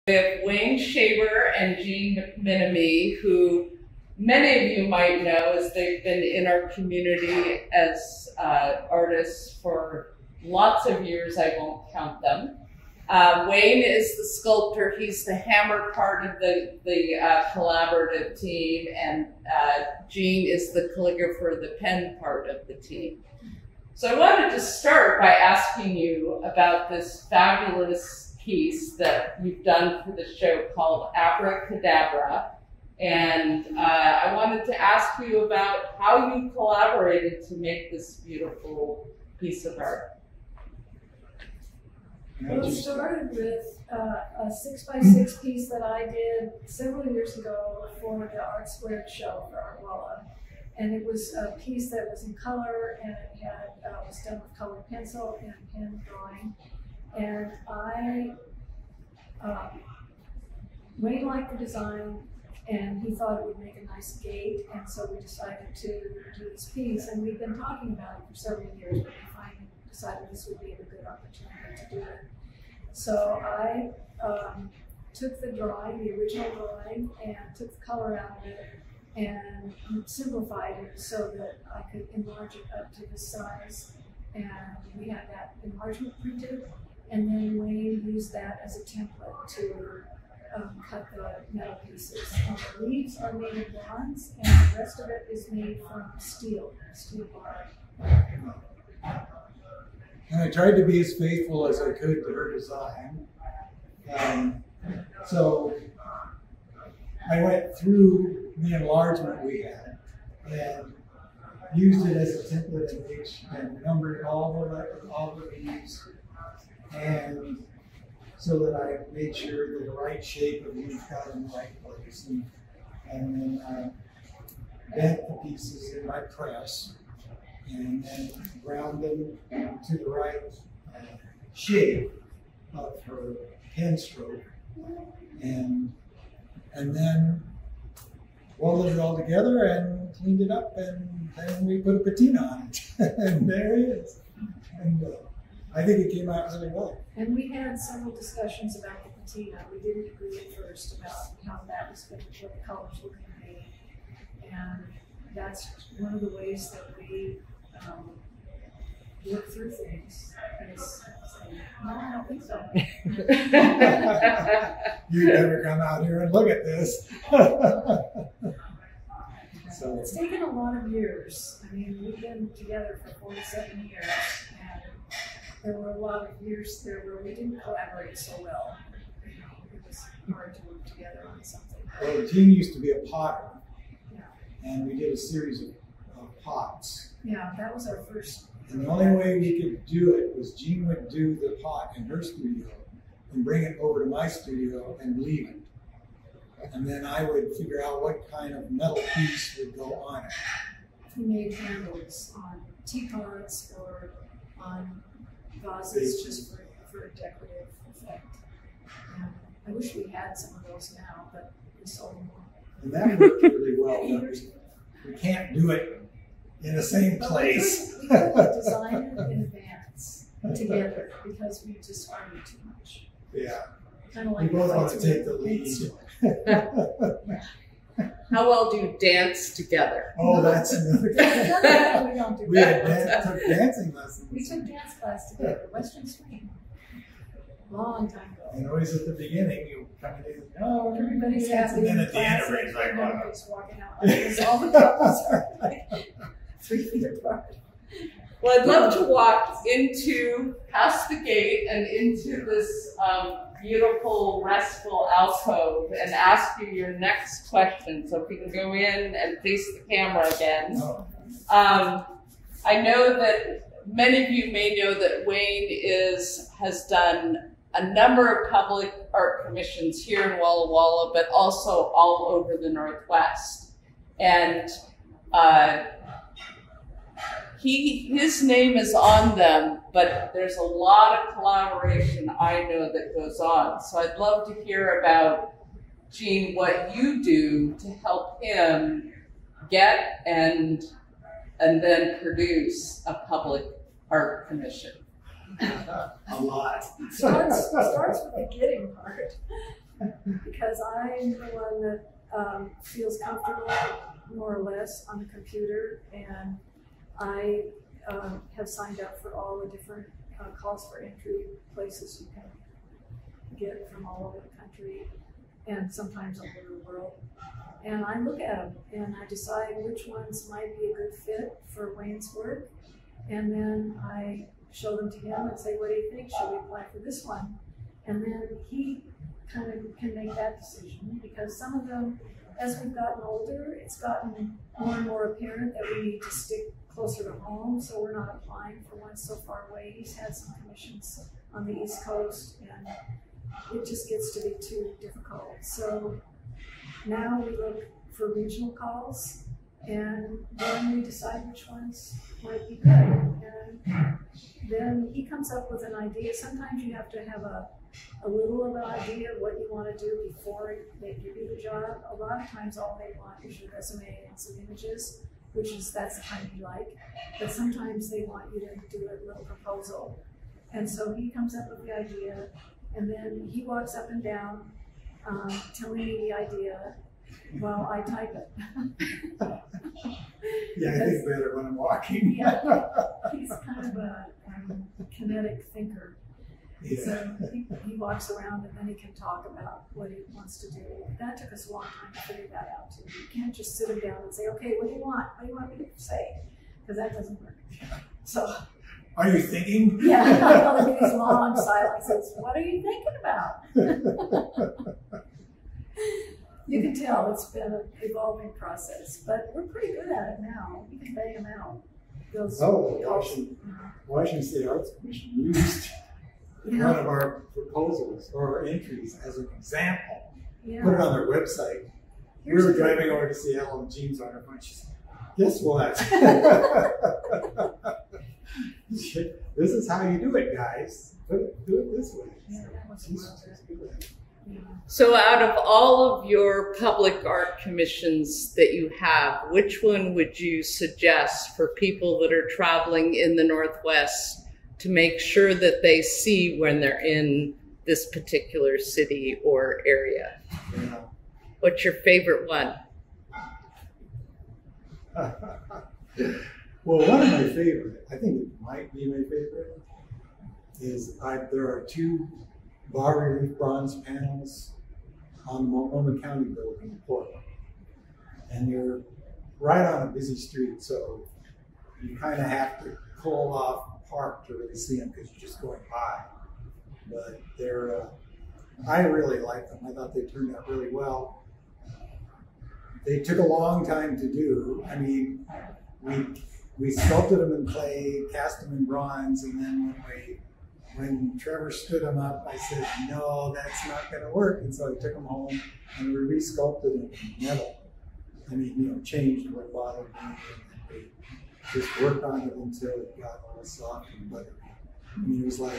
We have Wayne Shaver and Jean McMenemy, who many of you might know as they've been in our community as artists for lots of years. I won't count them. Wayne is the sculptor. He's the hammer part of the collaborative team, and Jean is the calligrapher, the pen part of the team. So I wanted to start by asking you about this fabulous piece that you've done for the show called Abracadabra. And I wanted to ask you about how you collaborated to make this beautiful piece of art. Well, it started with a 6x6 piece that I did several years ago for the Art Squared show for Art Walla. And it was a piece that was in color, and it had, was done with colored pencil and pen drawing. And Wayne liked the design, and he thought it would make a nice gate, and so we decided to do this piece. And we've been talking about it for several years, but we finally decided this would be a good opportunity to do it. So I took the drawing, the original drawing, and took the color out of it and simplified it so that I could enlarge it up to this size. And we had that enlargement printed, and then Wayne used that as a template to cut the metal pieces. And the leaves are made of bronze, and the rest of it is made from steel bar. And I tried to be as faithful as I could to her design. So I went through the enlargement we had and used it as a template and numbered all the leaves, and so that I made sure that the right shape of leaf got in the right place. And then I bent the pieces in my press and then ground them to the right shape of her pen stroke, and then welded it all together and cleaned it up, and then we put a patina on it. And there it is. And I think it came out really well. And we had several discussions about the patina. We didn't agree at first about how that was going to, what the colors were going to be. And that's one of the ways that we work through things. No, I don't think so. You never come out here and look at this. So it's taken a lot of years. I mean, we've been together for 47 years, and there were a lot of years there where we didn't collaborate so well. It was hard to work together on something. Well, Jean used to be a potter, yeah. And we did a series of pots. Yeah, that was our first. And the only way we could do it was Jean would do the pot in her studio and bring it over to my studio and leave it. And then I would figure out what kind of metal piece would go on it. We made handles on teapots or on vases just for a decorative effect. And I wish we had some of those now, but we sold them all. And that worked really well. We can't do it in the same place. We could design it in advance together because we just argued too much. Yeah. Kind of like we both want to take the lead. How well do you dance together? Oh, that's another thing. We don't do that. took dancing lessons. We took dance class together, Western Swing, long time ago. And always at the beginning, you come in, oh, everybody's happy. And then at the end, everybody's like, everybody's walking out like this. All the couples are like 3 feet apart. Well, I'd love to walk past the gate and into this beautiful, restful alcove and ask you your next question. So if you can go in and face the camera again. I know that many of you may know that Wayne has done a number of public art commissions here in Walla Walla, but also all over the Northwest. And his name is on them, but there's a lot of collaboration I know that goes on. So I'd love to hear about, Jean, what you do to help him get and then produce a public art commission. A lot. Starts with the getting part. because I'm the one that feels comfortable more or less on the computer, and I have signed up for all the different calls for entry places you can get from all over the country and sometimes all over the world. And I look at them and I decide which ones might be a good fit for Wayne's work. And then I show them to him and say, what do you think? Should we apply for this one? And then he kind of can make that decision, because some of them, as we've gotten older, it's gotten more and more apparent that we need to stick closer to home, so we're not applying for one so far away. He's had some commissions on the East Coast, and it just gets to be too difficult. So now we look for regional calls, and then we decide which ones might be good. And then he comes up with an idea. Sometimes you have to have a little of an idea of what you want to do before they give you the job. A lot of times all they want is your resume and some images, that's the kind you like. But sometimes they want you to do a little proposal. And so he comes up with the idea, and then he walks up and down telling me the idea while I type it. Yeah, I think better when I'm walking. Yeah, he's kind of a kinetic thinker. Yeah. So he walks around and then he can talk about what he wants to do. That took us a long time to figure that out too. You can't just sit him down and say, okay, what do you want? What do you want me to say? Because that doesn't work. So. Are you thinking? Yeah, there'll be these long silences. What are you thinking about? You can tell it's been an evolving process, but we're pretty good at it now. We can bang them out. Washington State Arts Commission used one of our proposals or our entries as an example. Yeah. Put it on their website. We were driving over to Seattle, and Jean's on her phone. She said, guess what? This is how you do it, guys. Do it this way. Yeah, that was yeah. So out of all of your public art commissions that you have, which one would you suggest for people that are traveling in the Northwest to make sure that they see when they're in this particular city or area? Yeah. What's your favorite one? Well, one of my favorite, I think it might be my favorite, is there are two bas-relief bronze panels on the Multnomah County building in Portland. And they're right on a busy street, so you kind of have to pull off the park to really see them because you're just going by. But I really like them. I thought they turned out really well. They took a long time to do. I mean, we sculpted them in clay, cast them in bronze, and then when Trevor stood them up, I said, no, that's not going to work. And so I took them home and we resculpted them in metal. I mean, changed what bothered me, and we just worked on it until it got all soft and buttery. I mean, it was like,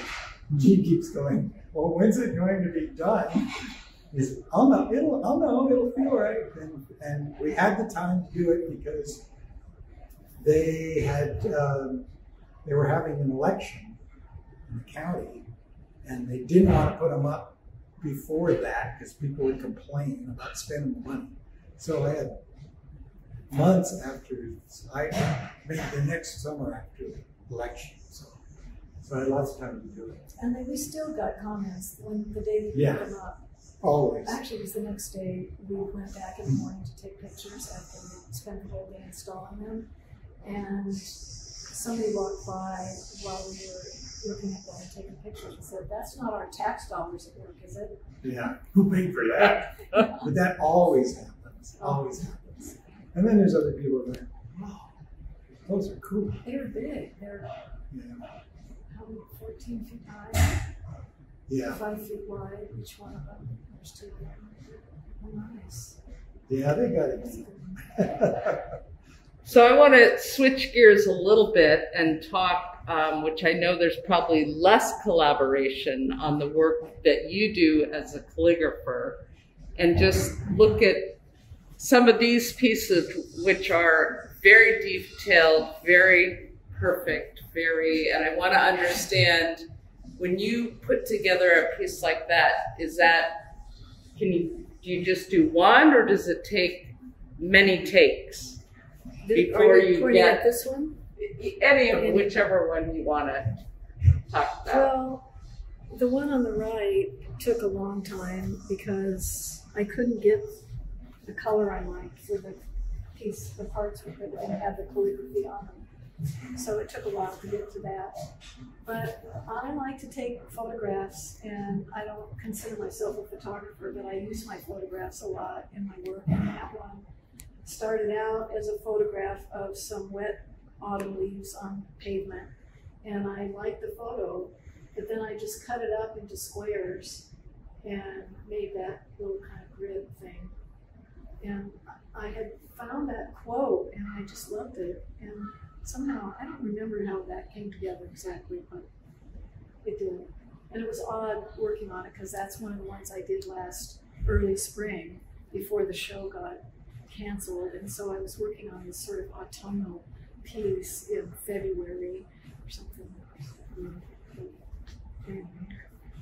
Gene keeps going, well, when's it going to be done? He said, I'll know, it'll feel right. And we had the time to do it because they were having an election in the county, and they didn't want to put them up before that because people would complain about spending the money. So I had months after, maybe the next summer after the election. So I had lots of time to do it. And then we still got comments when the day we put them up. Always. Actually, it was the next day we went back in the morning to take pictures after we spent the whole day installing them. And somebody walked by while we were looking at them and taking pictures and said, that's not our tax dollars at work, is it? Yeah, who paid for that? But that always happens, always happens. And then there's other people that, wow, those are cool. They're big. They're 14 feet high, 5 feet wide, each one of them. There's two of them. Oh, nice. Yeah, they got it. So I want to switch gears a little bit and talk, which I know there's probably less collaboration on the work that you do as a calligrapher, and just look at some of these pieces which are very detailed, very perfect, and I want to understand, when you put together a piece like that, is that do you just do one, or does it take many takes before you get this one? Any of whichever one you want to talk about? Well, the one on the right took a long time because I couldn't get the color I liked for the piece, the parts that didn't have the calligraphy on them. So it took a while to get to that. But I like to take photographs, and I don't consider myself a photographer, but I use my photographs a lot in my work. And that one started out as a photograph of some wet autumn leaves on pavement. And I liked the photo, but then I just cut it up into squares and made that little kind of grid thing. And I had found that quote, and I just loved it. And somehow, I don't remember how that came together exactly, but it did. And it was odd working on it, because that's one of the ones I did last early spring before the show got canceled. And so I was working on this sort of autumnal piece in February or something.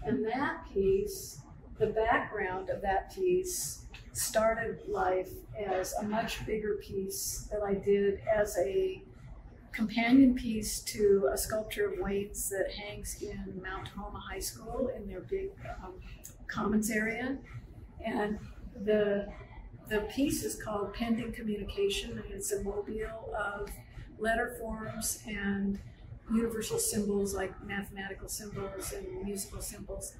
And that piece, the background of that piece, started life as a much bigger piece that I did as a companion piece to a sculpture of Wayne's that hangs in Mount Homa High School in their big commons area. And the piece is called Pending Communication, and it's a mobile of letter forms and universal symbols like mathematical symbols and musical symbols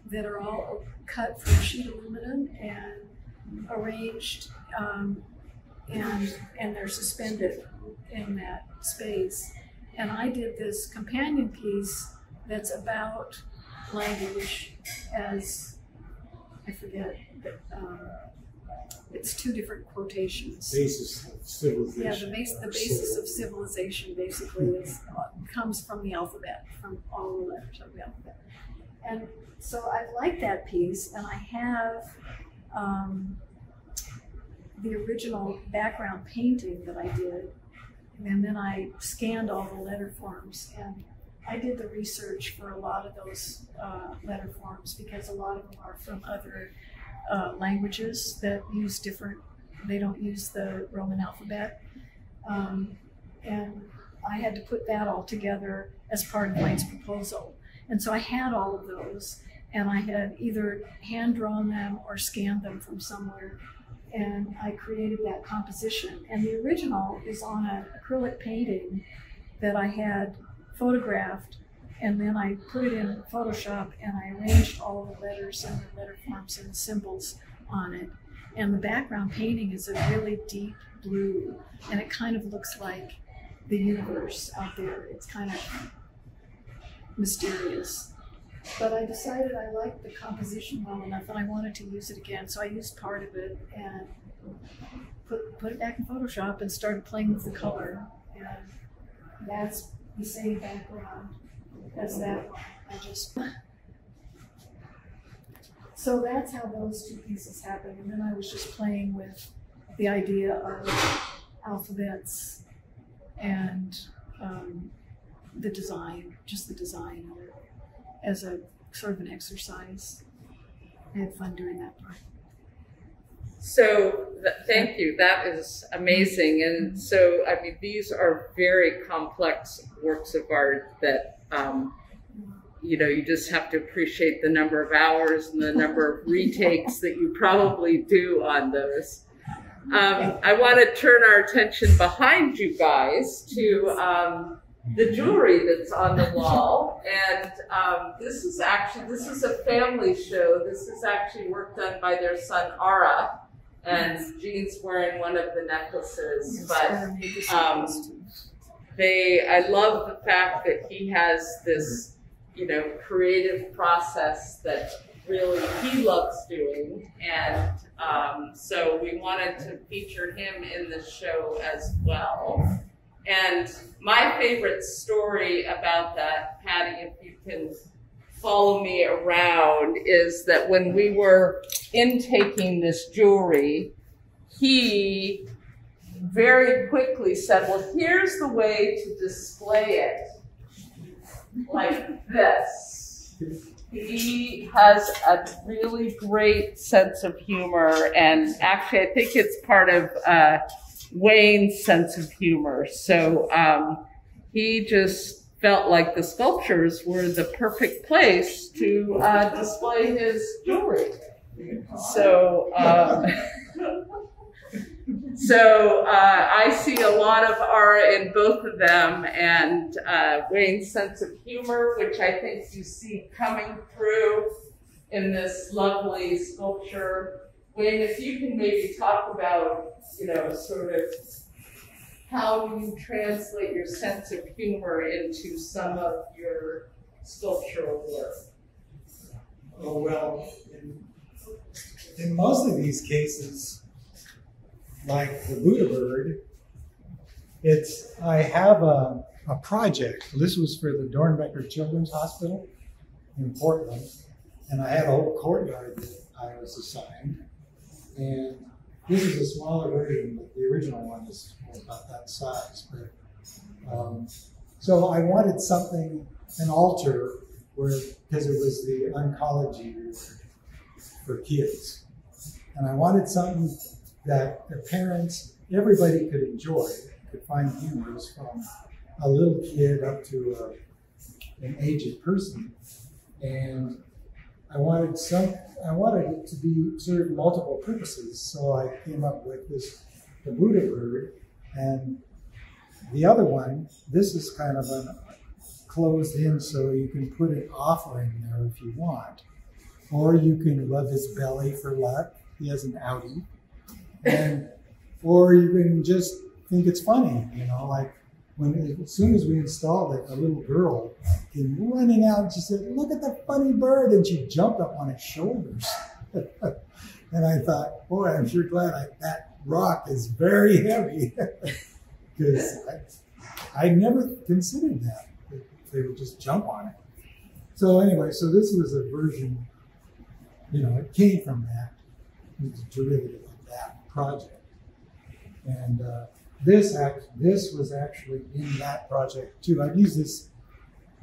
that are all cut from sheet aluminum and arranged, and they're suspended in that space. And I did this companion piece that's about language as, I forget, but it's two different quotations. Basis of civilization. Yeah, the basis of civilization basically comes from the alphabet, from all the letters of the alphabet. And so I like that piece, and I have the original background painting that I did, and then I scanned all the letter forms, and I did the research for a lot of those letter forms, because a lot of them are from other languages that use different, they don't use the Roman alphabet. And I had to put that all together as part of Wayne's proposal. And so I had all of those, and I had either hand-drawn them or scanned them from somewhere, and I created that composition. And the original is on an acrylic painting that I had photographed, and then I put it in Photoshop, and I arranged all the letters and the letter forms and the symbols on it. And the background painting is a really deep blue, and it kind of looks like the universe out there. It's kind of mysterious. But I decided I liked the composition well enough, and I wanted to use it again. So I used part of it and put it back in Photoshop and started playing with the color. And that's the same background as that one. So that's how those two pieces happened. And then I was just playing with the idea of alphabets and the design, just the design of it, as a sort of an exercise. I had fun doing that part. So thank you. That is amazing. And so, I mean, these are very complex works of art that, you know, you just have to appreciate the number of hours and the number of retakes that you probably do on those. I want to turn our attention behind you guys to the jewelry that's on the wall. And this is a family show. This is actually work done by their son, Ara. And Jean's wearing one of the necklaces. But I love the fact that he has this, you know, creative process that really he loves doing. And so we wanted to feature him in the show as well. And my favorite story about that, Patty, if you can follow me around, is that when we were intaking this jewelry, he very quickly said, well, here's the way to display it, like this. He has a really great sense of humor, and actually I think it's part of Wayne's sense of humor. So he just felt like the sculptures were the perfect place to display his jewelry. So I see a lot of aura in both of them, and Wayne's sense of humor, which I think you see coming through in this lovely sculpture. Wayne, if you can maybe talk about, sort of how you translate your sense of humor into some of your sculptural work. Oh, well, in most of these cases, like the Buddha bird, I have a project. This was for the Dornbecker Children's Hospital in Portland, and I had a whole courtyard that I was assigned. And this is a smaller version, but the original one was about that size. But so I wanted something, an altar, because it was the oncology ward for kids, and I wanted something that the parents, everybody could enjoy, could find humors, from a little kid up to an aged person. And I wanted it to be serve multiple purposes. So I came up with the Buddha bird, and the other one, this is kind of closed in, so you can put an offering there if you want. Or you can rub his belly for luck. He has an outie. Or you can just think it's funny, like as soon as we installed it, a little girl came running out and she said, "Look at the funny bird," and she jumped up on his shoulders. And I thought, boy, I'm sure glad that rock is very heavy, because I never considered that they would just jump on it. So anyway, so this was a version, it came from that. It was a derivative of that project. And this was actually in that project too. I've used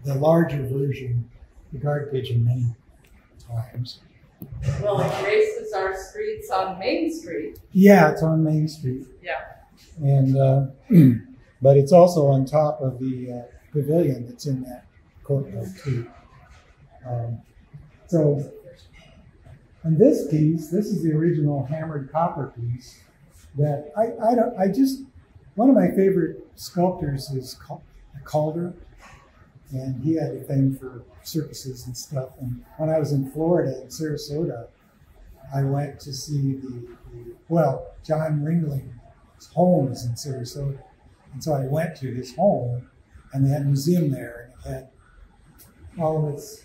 the larger version, the guard pigeon, many times. Well, it graces our streets on Main Street. Yeah, it's on Main Street. Yeah. And but it's also on top of the pavilion that's in that courtyard too. And this piece, this is the original hammered copper piece that one of my favorite sculptors is Calder, and he had a thing for circuses and stuff. And when I was in Florida, in Sarasota, I went to see John Ringling's home is in Sarasota. And so I went to his home, and they had a museum there, and it had all of its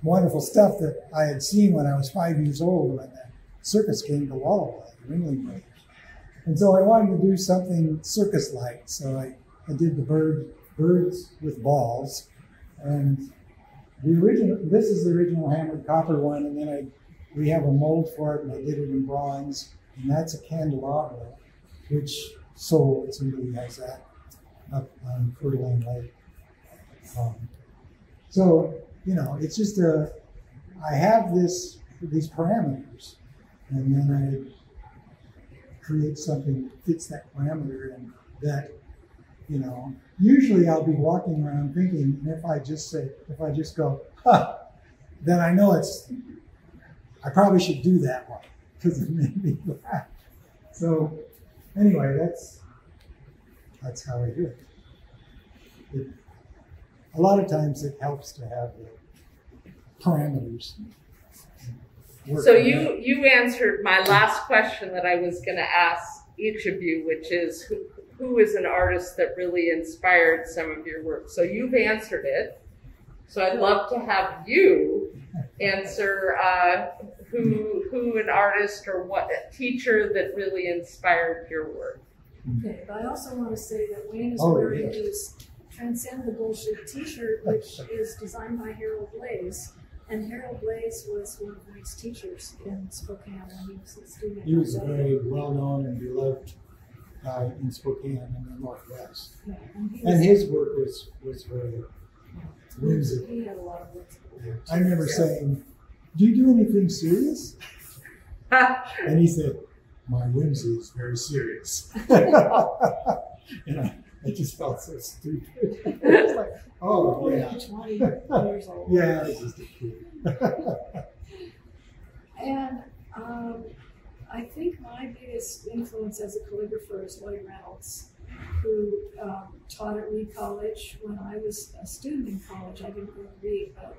wonderful stuff that I had seen when I was 5 years old when the circus came to Walla, the Ringling Brothers. And so I wanted to do something circus-like. So I did the birds with balls. And this is the original hammered copper one, and then we have a mold for it, and I did it in bronze. And that's a candelabra, which sold. Somebody has that up on Coeur d'Alene Lake. It's just I have these parameters, and then I create something that fits that parameter, and that, usually I'll be walking around thinking, and if I just go, huh, then I know I probably should do that one, because it made me laugh. So anyway, that's how I do it. A lot of times it helps to have the parameters. So you answered my last question that I was going to ask each of you, which is who is an artist that really inspired some of your work? So you've answered it. So I'd love to have you answer who an artist or what a teacher that really inspired your work. Okay, but I also want to say that Wayne is wearing his Transcend the Bullshit t-shirt, which is designed by Harold Blaze. And Harold Blaze was one of Wayne's teachers in Spokane when he was a student. He was a very well-known and beloved guy in Spokane in the Northwest. Yeah, and his work was very whimsical. He had a lot of whimsical. I remember saying, "Do you do anything serious?" And he said, "My whimsy is very serious." And I just felt so stupid. It's like, oh, yeah. 20 years old. Yeah, I was just a kid. And I think my biggest influence as a calligrapher is Lloyd Reynolds, who taught at Reed College. When I was a student in college, I didn't go to Reed, but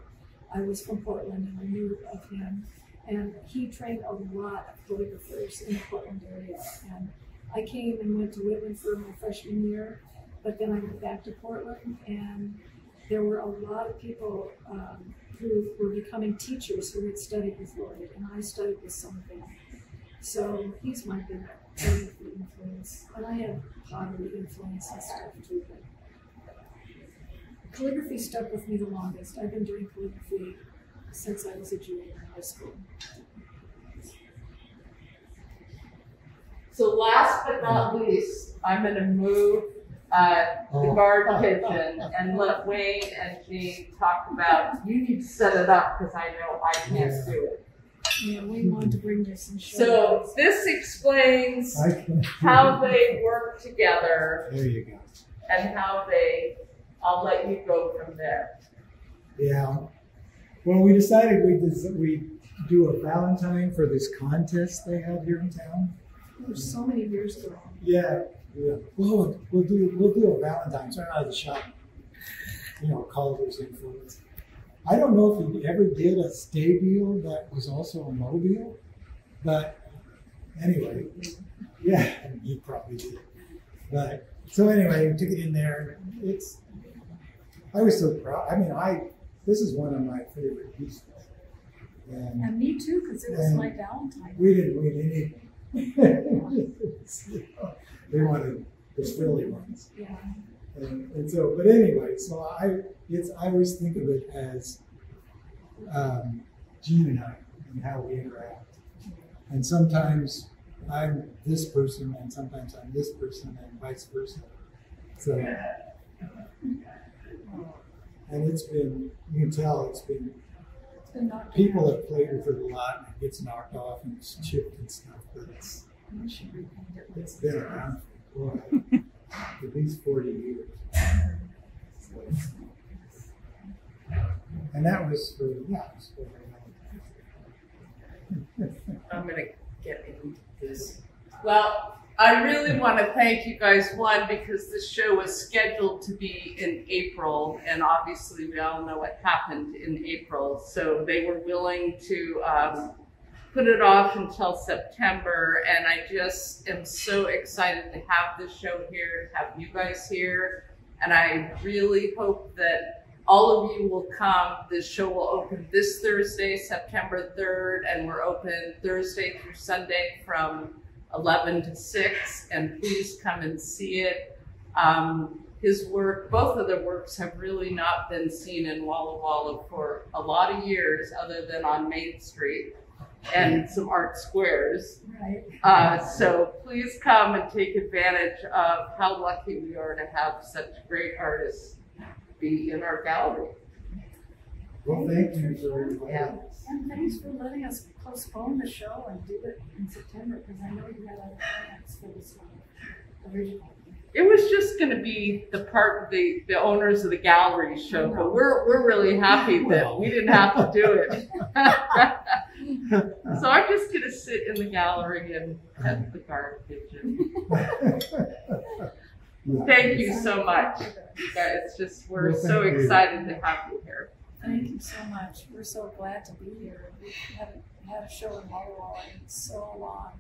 I was from Portland and I knew of him. And he trained a lot of calligraphers in the Portland area. And I came and went to Whitman for my freshman year, but then I went back to Portland, and there were a lot of people who were becoming teachers who had studied with Lloyd, and I studied with some of them. So he's my big calligraphy influence. And I have pottery influence and stuff too. But calligraphy stuck with me the longest. I've been doing calligraphy since I was a junior in high school. So last but not least, I'm going to move the guard kitchen and let Wayne and Jean talk about, you need to set it up because I know I can't do it. Yeah, we wanted to bring this and show So you. this explains how they work together There you go. and how they, I'll let you go from there. Yeah. Well, we decided we'd do a Valentine for this contest they had here in town. It was so many years ago. Yeah. Yeah. Well, we'll do a Valentine's right out of the shop. You know, Calder's influence. I don't know if he ever did a stay-deal that was also a mobile, but anyway, yeah, he probably did. But so anyway, we took it in there. I was so proud. I mean, this is one of my favorite pieces. And me too, because it was my Valentine. We didn't win anything. They wanted the Philly ones. Yeah. And so, but anyway, so I always think of it as Jean and I and how we interact. And sometimes I'm this person, and sometimes I'm this person, and vice versa. So, and it's been, you can tell it's been people have played with it a lot, and it gets knocked off and it's chipped and stuff, but it's been around for at least 40 years. And that was for, I'm going to get into this. Well, I really want to thank you guys, one, because this show was scheduled to be in April, and obviously we all know what happened in April, so they were willing to put it off until September, and I just am so excited to have this show here, to have you guys here, and I really hope that all of you will come. This show will open this Thursday, September 3rd, and we're open Thursday through Sunday from 11 to 6, and please come and see it. His work, both of the works have really not been seen in Walla Walla for a lot of years other than on Main Street and some art squares. Right. So please come and take advantage of how lucky we are to have such great artists be in our gallery. well, thank you for inviting Yeah. us. And thanks for letting us postpone the show and do it in September, because I know you had other plans for this one originally. It was just going to be the part the owners of the gallery show, but we're really happy that we didn't have to do it. So I'm just going to sit in the gallery and pet the guard pigeon. Thank you so much, you guys. It's just we're Well, so thank you. excited to have you here. Thank you so much. We're so glad to be here. We haven't had a show in Walla Walla in so long.